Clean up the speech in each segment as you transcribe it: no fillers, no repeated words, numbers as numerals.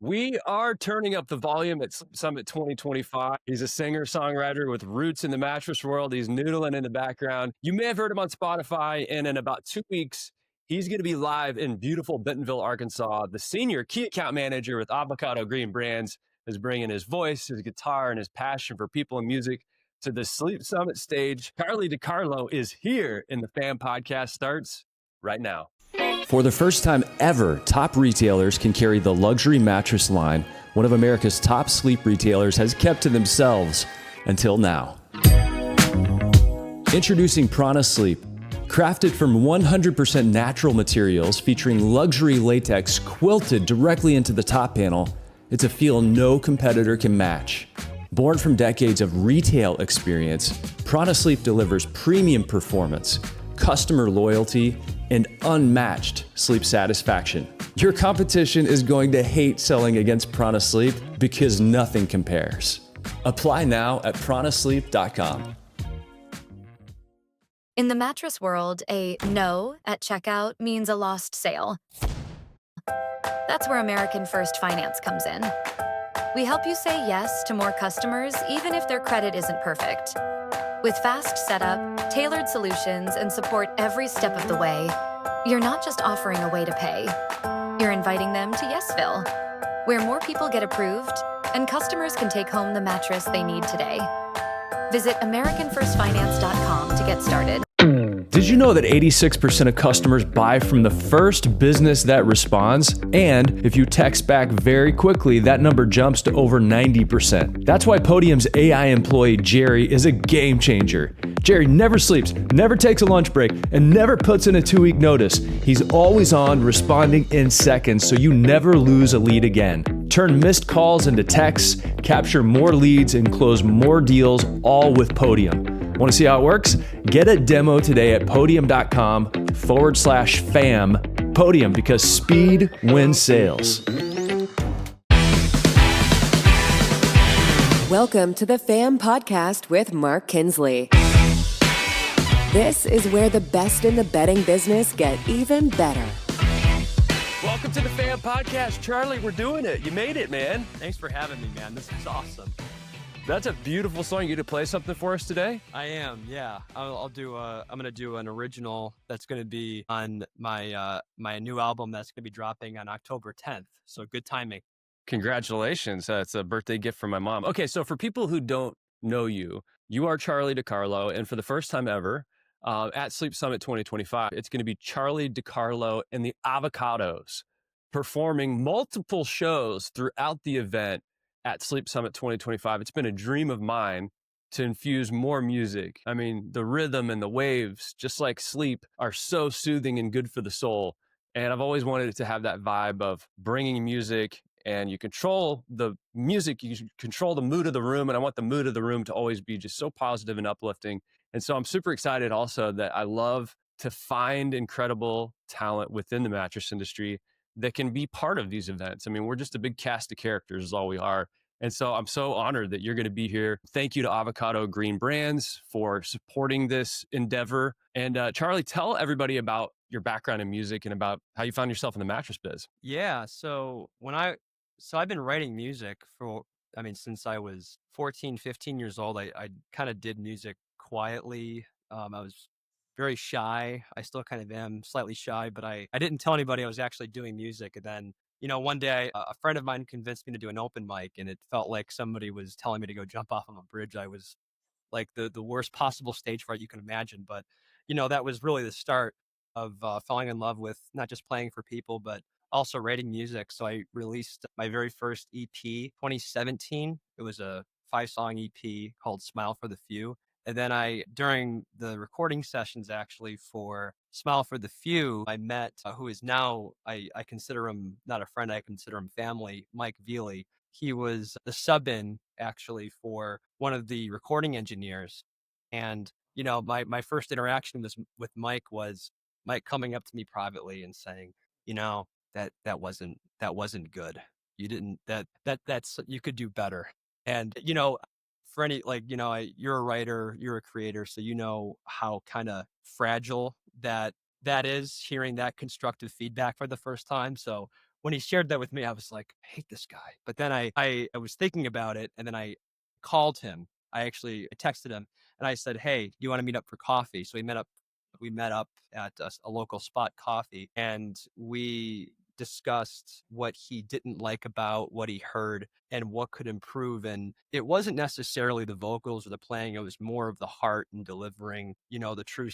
We are turning up the volume at Summit 2025. He's a singer-songwriter with roots in the mattress world. He's noodling in the background. You may have heard him on Spotify, and in about 2 weeks, he's going to be live in beautiful Bentonville, Arkansas. The senior key account manager with Avocado Green Brands is bringing his voice, his guitar, and his passion for people and music to the Sleep Summit stage. Charlie DiCarlo is here, and the Fan Podcast starts right now. For the first time ever, top retailers can carry the luxury mattress line one of America's top sleep retailers has kept to themselves until now. Introducing Prana Sleep, crafted from 100% natural materials featuring luxury latex quilted directly into the top panel. It's a feel no competitor can match. Born from decades of retail experience, Prana Sleep delivers premium performance, customer loyalty, and unmatched sleep satisfaction. Your competition is going to hate selling against Prana Sleep because nothing compares. Apply now at pranasleep.com. In the mattress world, a no at checkout means a lost sale. That's where American First Finance comes in. We help you say yes to more customers, even if their credit isn't perfect. With fast setup, tailored solutions, and support every step of the way, you're not just offering a way to pay. You're inviting them to Yesville, where more people get approved and customers can take home the mattress they need today. Visit AmericanFirstFinance.com to get started. Did you know that 86% of customers buy from the first business that responds? And if you text back very quickly, that number jumps to over 90%. That's why Podium's AI employee, Jerry, is a game changer. Jerry never sleeps, never takes a lunch break, and never puts in a 2-week notice. He's always on, responding in seconds, so you never lose a lead again. Turn missed calls into texts, capture more leads, and close more deals, all with Podium. Want to see how it works? Get a demo today at podium.com/fam. Podium, because speed wins sales. Welcome to the FAM Podcast with Mark Kinsley. This is where the best in the betting business get even better. Welcome to the Fan Podcast. Charlie, we're doing it. You made it, man. Thanks for having me, man. This is awesome. That's a beautiful song. You to play something for us today? I am, yeah. I'm gonna do an original that's gonna be on my my new album that's gonna be dropping on October 10th. So good timing. Congratulations. It's a birthday gift from my mom. Okay, so for people who don't know you, you are Charlie DiCarlo, and for the first time ever, at Sleep Summit 2025, it's going to be Charlie DiCarlo and the Avocados performing multiple shows throughout the event at Sleep Summit 2025. It's been a dream of mine to infuse more music. I mean, the rhythm and the waves, just like sleep, are so soothing and good for the soul. And I've always wanted it to have that vibe of bringing music, and you control the music, you control the mood of the room. And I want the mood of the room to always be just so positive and uplifting. And so I'm super excited also that I love to find incredible talent within the mattress industry that can be part of these events. I mean, we're just a big cast of characters is all we are. And so I'm so honored that you're going to be here. Thank you to Avocado Green Brands for supporting this endeavor. And Charlie, tell everybody about your background in music and about how you found yourself in the mattress biz. Yeah. So I've been writing music since I was 14, 15 years old. I kind of did music quietly. I was very shy. I still kind of am slightly shy, but I didn't tell anybody I was actually doing music. And then, one day a friend of mine convinced me to do an open mic, and it felt like somebody was telling me to go jump off of a bridge. I was like the worst possible stage fright you can imagine. But, that was really the start of falling in love with not just playing for people, but also writing music. So I released my very first EP, 2017. It was a 5-song EP called Smile for the Few. And then during the recording sessions, actually, for Smile for the Few, I met who is now, I consider him not a friend, I consider him family, Mike Veely. He was the sub-in, actually, for one of the recording engineers. And, my first interaction with Mike was Mike coming up to me privately and saying, that wasn't good. You didn't, that's, you could do better. And, for any, you're a writer, you're a creator, so you know how kind of fragile that is, hearing that constructive feedback for the first time. So when he shared that with me, I was like, I hate this guy. But then I was thinking about it, and then I called him. I texted him, and I said, hey, do you want to meet up for coffee? So we met up at a local spot coffee, and we discussed what he didn't like about what he heard and what could improve. And it wasn't necessarily the vocals or the playing, it was more of the heart and delivering, the true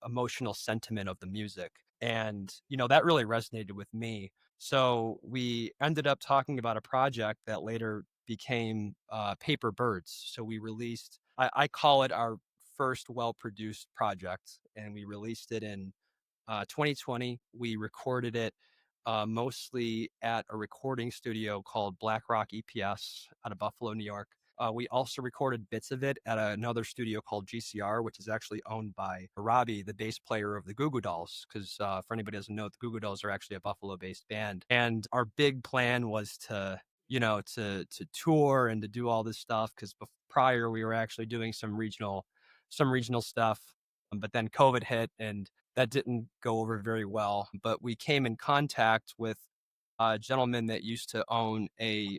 emotional sentiment of the music. And, that really resonated with me. So we ended up talking about a project that later became Paper Birds. So we released, I call it our first well-produced project, and we released it in 2020. We recorded it mostly at a recording studio called Black Rock EPS out of Buffalo, New York. We also recorded bits of it at another studio called GCR, which is actually owned by Robbie, the bass player of the Goo Goo Dolls. Because for anybody who doesn't know, the Goo Goo Dolls are actually a Buffalo-based band. And our big plan was to tour and to do all this stuff. Because prior we were actually doing some regional stuff, but then COVID hit and that didn't go over very well. But we came in contact with a gentleman that used to own a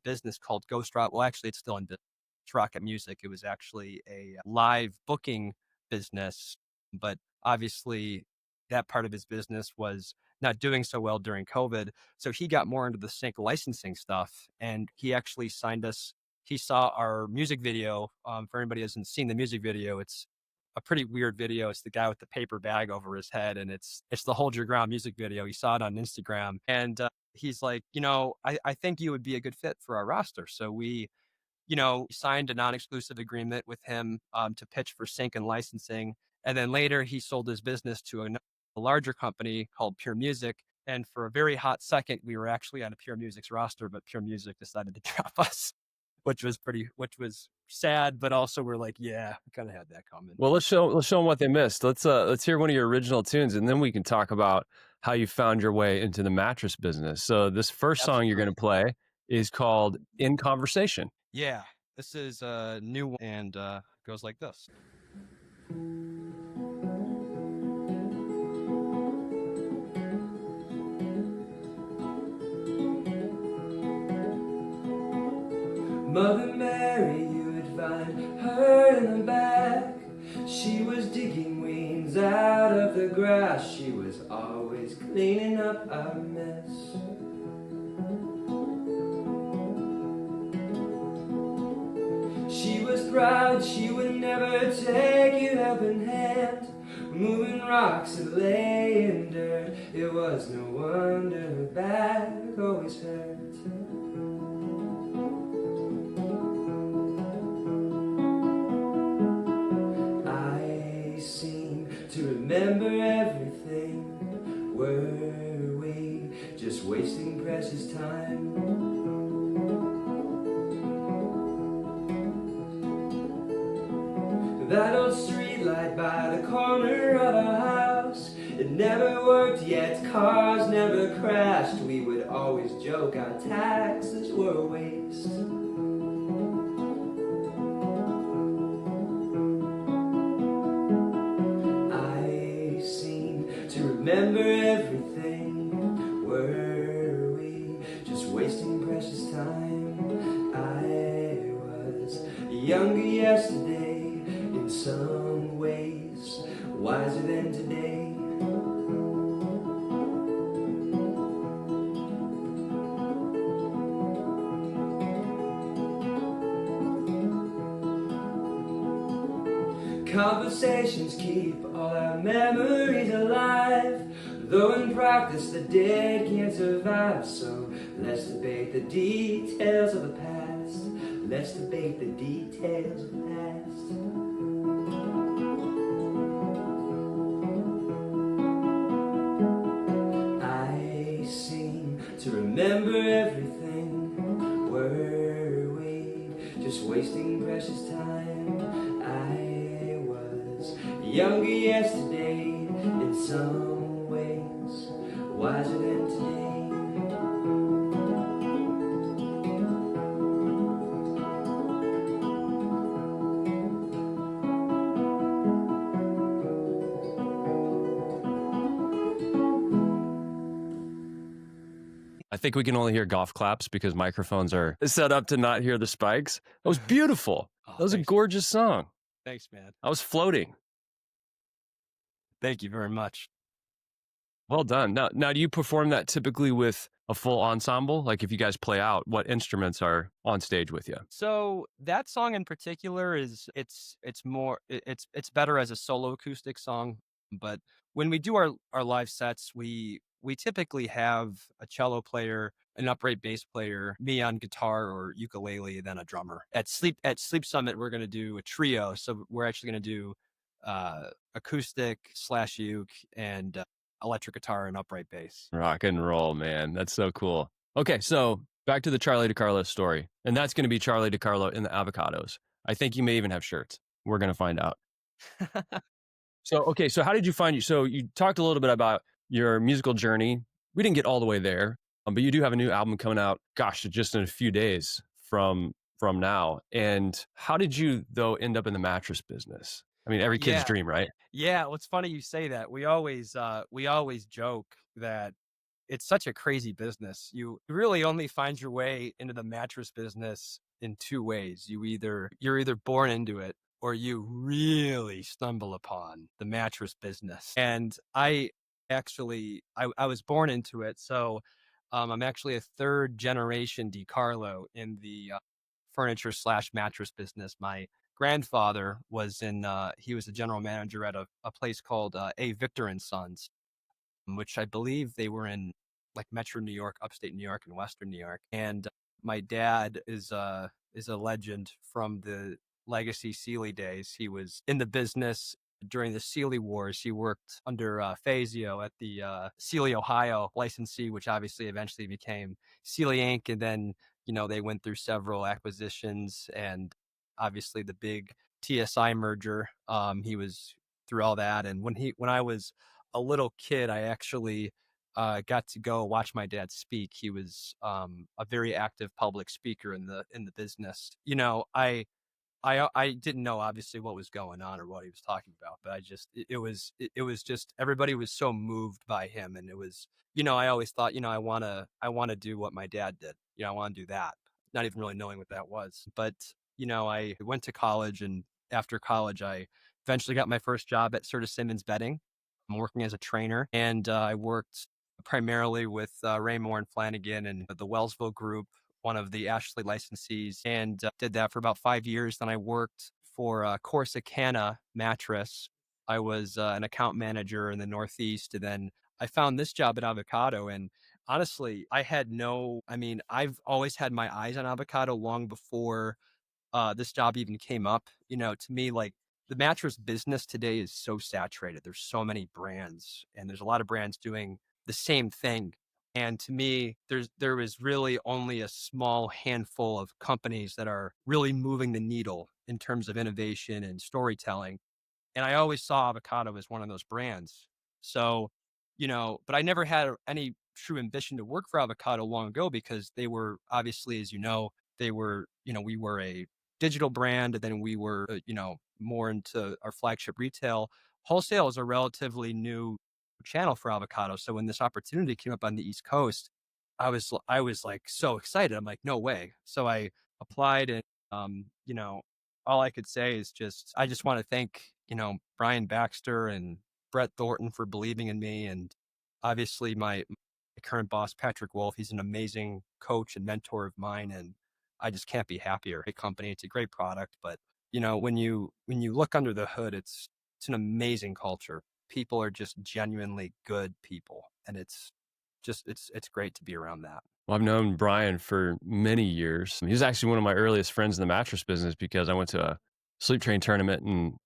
business called Ghost Rock. Well, actually, it's still in business. It's Rocket Music. It was actually a live booking business, but obviously that part of his business was not doing so well during COVID. So he got more into the sync licensing stuff, and he actually signed us. He saw our music video. For anybody who hasn't seen the music video, it's a pretty weird video. It's the guy with the paper bag over his head, and it's the Hold Your Ground music video. He saw it on Instagram, and he's like, I think you would be a good fit for our roster. So we, signed a non-exclusive agreement with him to pitch for sync and licensing. And then later he sold his business to a larger company called Pure Music. And for a very hot second, we were actually on a Pure Music's roster, but Pure Music decided to drop us, which was sad, but also we're like, yeah, we kind of had that coming. Well, let's show them what they missed. Let's hear one of your original tunes, and then we can talk about how you found your way into the mattress business. So this first song you're going to play is called In Conversation. Yeah, this is a new one, and goes like this. Mother Mary, you would find her in the back. She was digging weeds out of the grass. She was always cleaning up our mess. She was proud, she would never take you helping hand. Moving rocks and laying dirt, it was no wonder her back always hurt. Remember everything, were we just wasting precious time? That old street light by the corner of our house, it never worked yet, cars never crashed. We would always joke our taxes were a waste. Remember everything, were we just wasting precious time? I was younger yesterday, in some ways, wiser than today. Conversations keep all our memories alive, though in practice the dead can't survive. So let's debate the details of the past. Let's debate the details of the past. I seem to remember everything, were we just wasting precious time? I was younger yesterday, in some ways, wiser than today. think we can only hear golf claps because microphones are set up to not hear the spikes. That was beautiful. That was a gorgeous song. Thanks, man. I was floating. Thank you very much. Well done. Now, do you perform that typically with a full ensemble? Like if you guys play out, what instruments are on stage with you? So that song in particular it's better as a solo acoustic song. But when we do our live sets, we typically have a cello player, an upright bass player, me on guitar or ukulele, then a drummer. At Sleep Summit, we're going to do a trio. So we're actually going to do acoustic / uke and electric guitar and upright bass. Rock and roll, man. That's so cool. Okay, so back to the Charlie DiCarlo story. And that's going to be Charlie DiCarlo in the Avocados. I think you may even have shirts. We're going to find out. So how did you find you? So you talked a little bit about your musical journey. We didn't get all the way there, but you do have a new album coming out, gosh, just in a few days from now. And how did you, though, end up in the mattress business? I mean, every kid's dream, right? Yeah, well, it's funny you say that. We always joke that it's such a crazy business. You really only find your way into the mattress business in two ways. You're either born into it or you really stumble upon the mattress business. And I was born into it. So I'm actually a third generation DeCarlo in the furniture / mattress business. My grandfather was he was a general manager at a place called A. Victor and Sons, which I believe they were in like Metro New York, upstate New York, and Western New York. And my dad is a legend from the legacy Sealy days. He was in the business during the Sealy Wars. He worked under Fazio at the Sealy, Ohio licensee, which obviously eventually became Sealy Inc. And then, they went through several acquisitions and obviously the big TSI merger. He was through all that. And when I was a little kid, I actually got to go watch my dad speak. He was a very active public speaker in the business. I didn't know obviously what was going on or what he was talking about, but it was just everybody was so moved by him, and it was, I always thought, I want to do what my dad did. I want to do that, not even really knowing what that was. But I went to college, and after college, I eventually got my first job at Serta Simmons Bedding. I'm working as a trainer, and I worked primarily with Ray Moore and Flanagan and the Wellsville Group, one of the Ashley licensees, and did that for about 5 years. Then I worked for Corsicana Mattress. I was an account manager in the Northeast, and then I found this job at Avocado. And honestly, I've always had my eyes on Avocado long before this job even came up. To me, like, the mattress business today is so saturated. There's so many brands, and there's a lot of brands doing the same thing. And to me, there was really only a small handful of companies that are really moving the needle in terms of innovation and storytelling. And I always saw Avocado as one of those brands. So, but I never had any true ambition to work for Avocado long ago, because they were obviously, as we were a digital brand, and then we were, more into our flagship retail. Wholesale is a relatively new channel for Avocado. So when this opportunity came up on the East Coast, I was like so excited. I'm like, no way. So I applied, and all I could say is I just want to thank Brian Baxter and Brett Thornton for believing in me, and obviously my current boss Patrick Wolf. He's an amazing coach and mentor of mine, and I just can't be happier. Great company, it's a great product, but when you look under the hood, it's an amazing culture. People are just genuinely good people, and it's great to be around that. Well, I've known Brian for many years. He was actually one of my earliest friends in the mattress business, because I went to a Sleep Train tournament,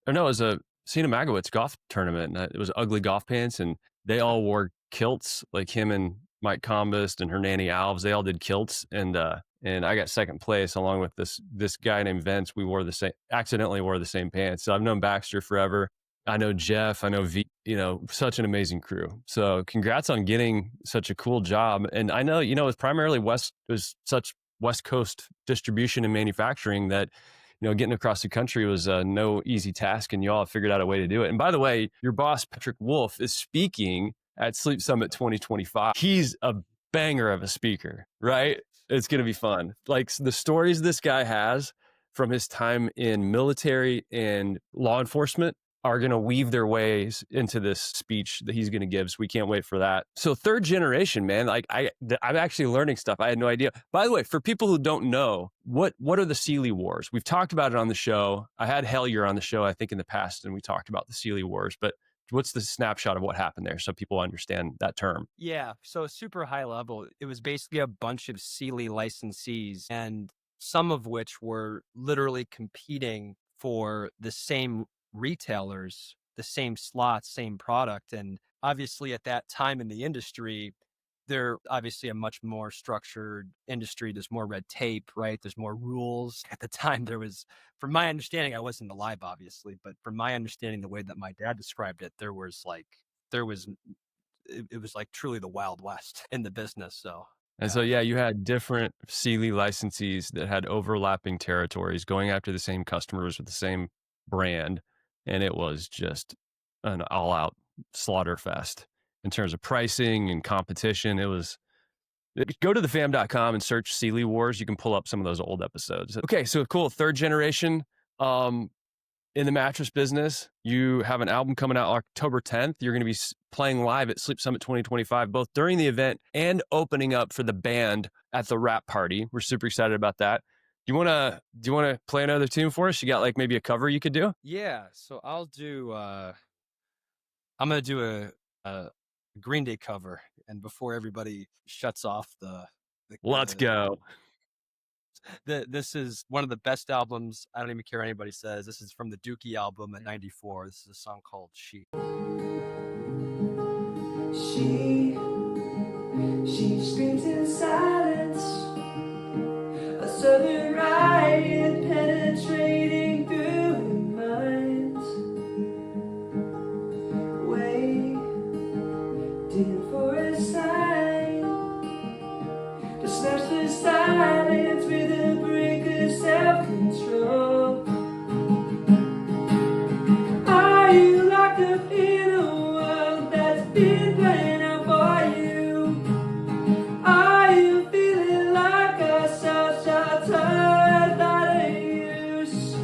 it was a Sina Magowitz golf tournament, and it was Ugly Golf Pants, and they all wore kilts, like him and Mike Combest and Hernani Alves. They all did kilts, and I got second place along with this guy named Vince. We accidentally wore the same pants. So I've known Baxter forever. I know Jeff, I know V, such an amazing crew. So congrats on getting such a cool job. And I know, it was primarily such West Coast distribution and manufacturing that, getting across the country was no easy task, and you all have figured out a way to do it. And by the way, your boss, Patrick Wolf, is speaking at Sleep Summit 2025. He's a banger of a speaker, right? It's going to be fun. Like the stories this guy has from his time in military and law enforcement are going to weave their ways into this speech that he's going to give. So we can't wait for that. So third generation, man, like I'm actually learning stuff. I had no idea. By the way, for people who don't know, what are the Sealy Wars? We've talked about it on the show. I had Hellier on the show, I think in the past, and we talked about the Sealy Wars, but what's the snapshot of what happened there so people understand that term? Yeah. So super high level, it was basically a bunch of Sealy licensees, and some of which were literally competing for the same retailers, the same slots, same product. And obviously at that time in the industry, they're obviously a much more structured industry. There's more red tape, right? There's more rules. At the time, there was, from my understanding, I wasn't alive, obviously, but from my understanding, the way that my dad described it, it was like truly the Wild West in the business. So, And so, yeah, you had different Sealy licensees that had overlapping territories going after the same customers with the same brand. And it was just an all out slaughter fest in terms of pricing and competition. Go to thefam.com and search Sealy Wars. You can pull up some of those old episodes. Okay, so cool. Third generation. In the mattress business, you have an album coming out October 10th. You're going to be playing live at Sleep Summit 2025, both during the event and opening up for the band at the wrap party. We're super excited about that. Do you want to play another tune for us? You got like maybe a cover you could do? Yeah. So I'm going to do a Green Day cover. And before everybody shuts off Let's go. This is one of the best albums. I don't even care what anybody says. This is from the Dookie album at 94. This is a song called She. She screams in silence, a southern riot penetrating through her mind, waiting for a sign to smash the silence with a brick of self-control. Are you locked up in a world that's been playing out for you? Are you feeling like a self-sheltered out of use?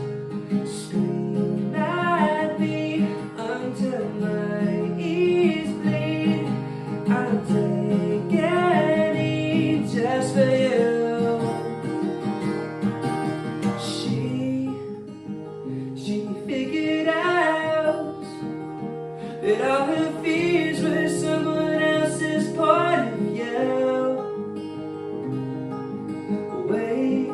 Scream at me until my ears bleed. I'll take any just for you. She figured out that all her fears were someone else's point of view. Waking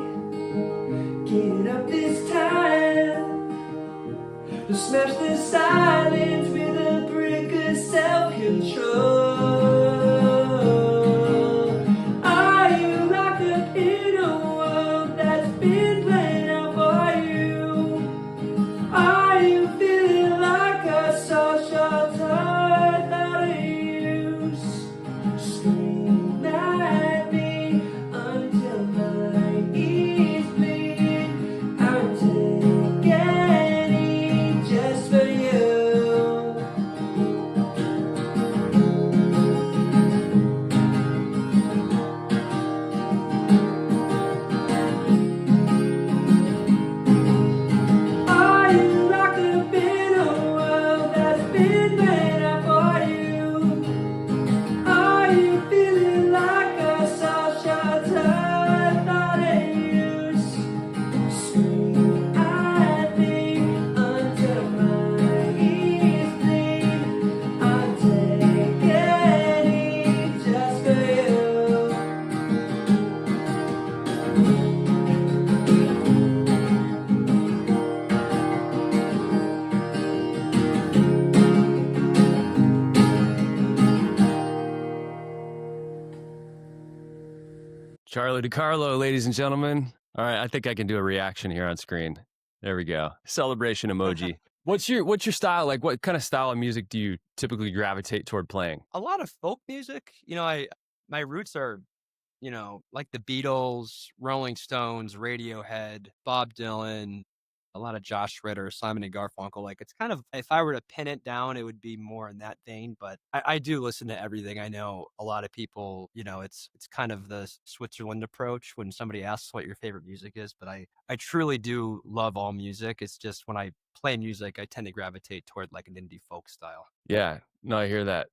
up this time to smash the silence with a brick of self-control. Are you locked up in a world that's been playing out for you? Are you feeling like a social tired out of use? Scream at me until my ears bleed. I'll take any just for you. Are you locked up in a world that's been made up for you? Are you feeling like a social tired out of use? Scream at me until my ears bleed. I'll take any just for you. Charlie DiCarlo, ladies and gentlemen. All right, I think I can do a reaction here on screen. There we go. Celebration emoji. What's your style? Like, what kind of style of music do you typically gravitate toward playing? A lot of folk music. My roots are, like the Beatles, Rolling Stones, Radiohead, Bob Dylan, a lot of Josh Ritter, Simon and Garfunkel. Like it's kind of, if I were to pin it down, it would be more in that vein. But I do listen to everything. I know a lot of people, it's kind of the Switzerland approach when somebody asks what your favorite music is. But I truly do love all music. It's just when I play music, I tend to gravitate toward like an indie folk style. Yeah, no, I hear that.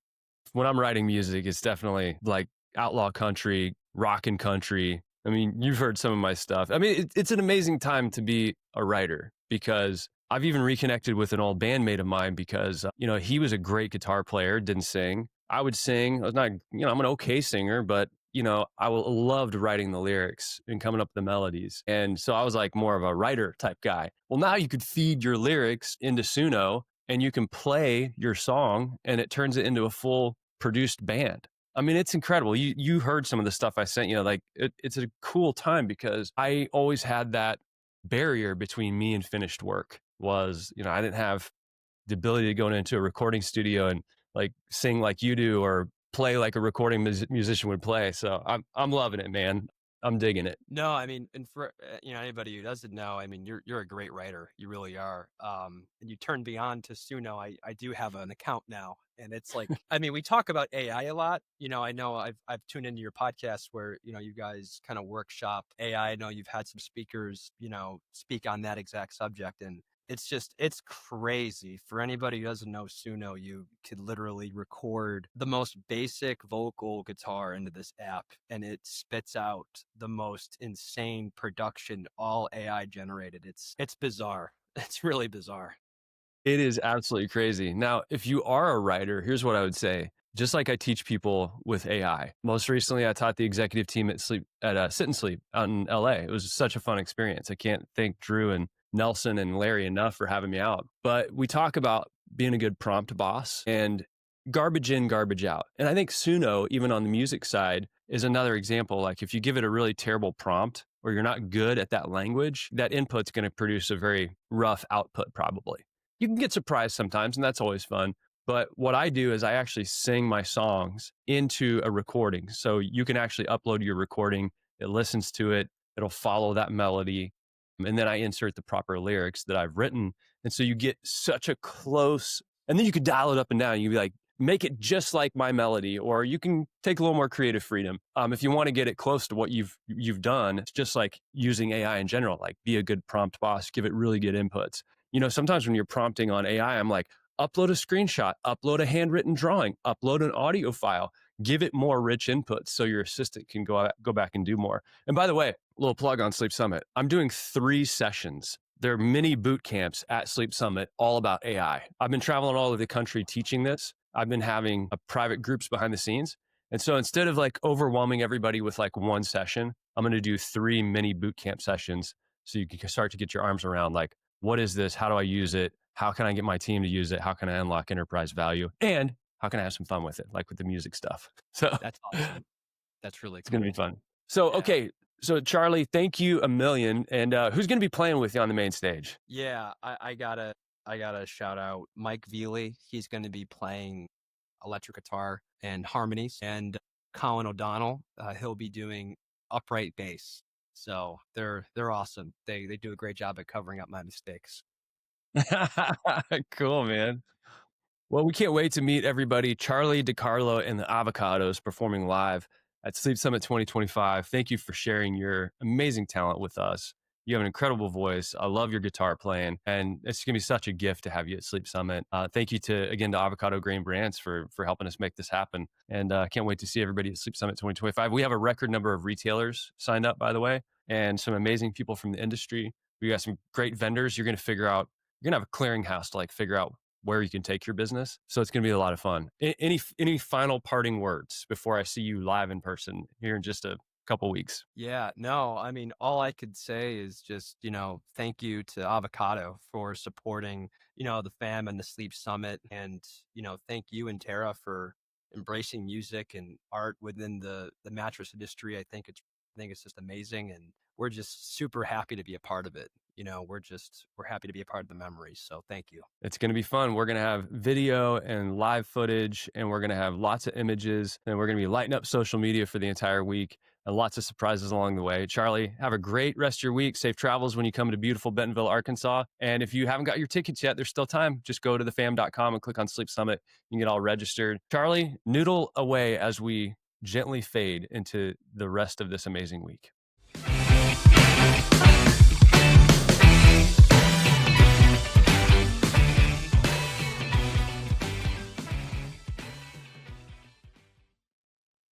When I'm writing music, it's definitely like outlaw country, rockin' country. I mean, you've heard some of my stuff. I mean, it's an amazing time to be a writer because I've even reconnected with an old bandmate of mine because, he was a great guitar player, didn't sing. I would sing. I was not, I'm an okay singer, but, I loved writing the lyrics and coming up with the melodies. And so I was like more of a writer type guy. Well, now you could feed your lyrics into Suno and you can play your song and it turns it into a full produced band. I mean, it's incredible. You heard some of the stuff I sent you. Like it's a cool time because I always had that barrier between me and finished work was, I didn't have the ability to go into a recording studio and like sing like you do or play like a recording musician would play. So I'm loving it, man. I'm digging it. No, I mean, and for anybody who doesn't know, I mean, you're a great writer. You really are. And you turn beyond to Suno. I do have an account now, and it's like, I mean, we talk about AI a lot. I know I've tuned into your podcast where you guys kind of workshop AI. I know you've had some speakers, speak on that exact subject, and it's crazy. For anybody who doesn't know Suno, you could literally record the most basic vocal guitar into this app and it spits out the most insane production, all AI generated. It's bizarre. It's really bizarre. It is absolutely crazy. Now, if you are a writer, here's what I would say. Just like I teach people with AI. Most recently, I taught the executive team at Sit and Sleep out in LA. It was such a fun experience. I can't thank Drew and Nelson and Larry enough for having me out. But we talk about being a good prompt boss and garbage in, garbage out. And I think Suno, even on the music side, is another example. Like if you give it a really terrible prompt or you're not good at that language, that input's going to produce a very rough output probably. You can get surprised sometimes, and that's always fun. But what I do is I actually sing my songs into a recording. So you can actually upload your recording. It listens to it. It'll follow that melody. And then I insert the proper lyrics that I've written. And so you get such a close, and then you could dial it up and down. You'd be like, make it just like my melody, or you can take a little more creative freedom. If you want to get it close to what you've done, it's just like using AI in general, like be a good prompt boss, give it really good inputs. Sometimes when you're prompting on AI, I'm like, upload a screenshot, upload a handwritten drawing, upload an audio file, give it more rich inputs so your assistant can go back and do more. And by the way, a little plug on Sleep Summit. I'm doing 3 sessions. They're mini boot camps at Sleep Summit, all about AI. I've been traveling all over the country teaching this. I've been having private groups behind the scenes. And so instead of like overwhelming everybody with like one session, I'm going to do 3 mini boot camp sessions so you can start to get your arms around like, what is this? How do I use it? How can I get my team to use it? How can I unlock enterprise value? And how can I have some fun with it, like with the music stuff? So That's awesome. That's really cool. It's going to be fun. So, okay. So Charlie, thank you a million. And who's going to be playing with you on the main stage? Yeah, I gotta shout out Mike Veely. He's going to be playing electric guitar and harmonies, and Colin O'Donnell. He'll be doing upright bass. So they're awesome. They do a great job at covering up my mistakes. Cool, man. Well, we can't wait to meet everybody. Charlie DiCarlo and the Avocados performing live at Sleep Summit 2025. Thank you for sharing your amazing talent with us. You have an incredible voice. I love your guitar playing, and it's going to be such a gift to have you at Sleep Summit. Thank you to Avocado Green Brands for helping us make this happen. And I can't wait to see everybody at Sleep Summit 2025. We have a record number of retailers signed up, by the way, and some amazing people from the industry. We got some great vendors. You're going to have a clearinghouse to like figure out where you can take your business. So it's going to be a lot of fun. Any final parting words before I see you live in person here in just a couple weeks? Yeah, no, I mean, all I could say is just, thank you to Avocado for supporting, the fam and the Sleep Summit. And, thank you and Tara for embracing music and art within the mattress industry. I think it's just amazing. And we're just super happy to be a part of it. We're happy to be a part of the memories. So thank you. It's going to be fun. We're going to have video and live footage, and we're going to have lots of images, and we're going to be lighting up social media for the entire week. and lots of surprises along the way. Charlie, have a great rest of your week. Safe travels when you come to beautiful Bentonville, Arkansas. And if you haven't got your tickets yet, there's still time. Just go to thefam.com and click on Sleep Summit. You can get all registered. Charlie, noodle away as we gently fade into the rest of this amazing week.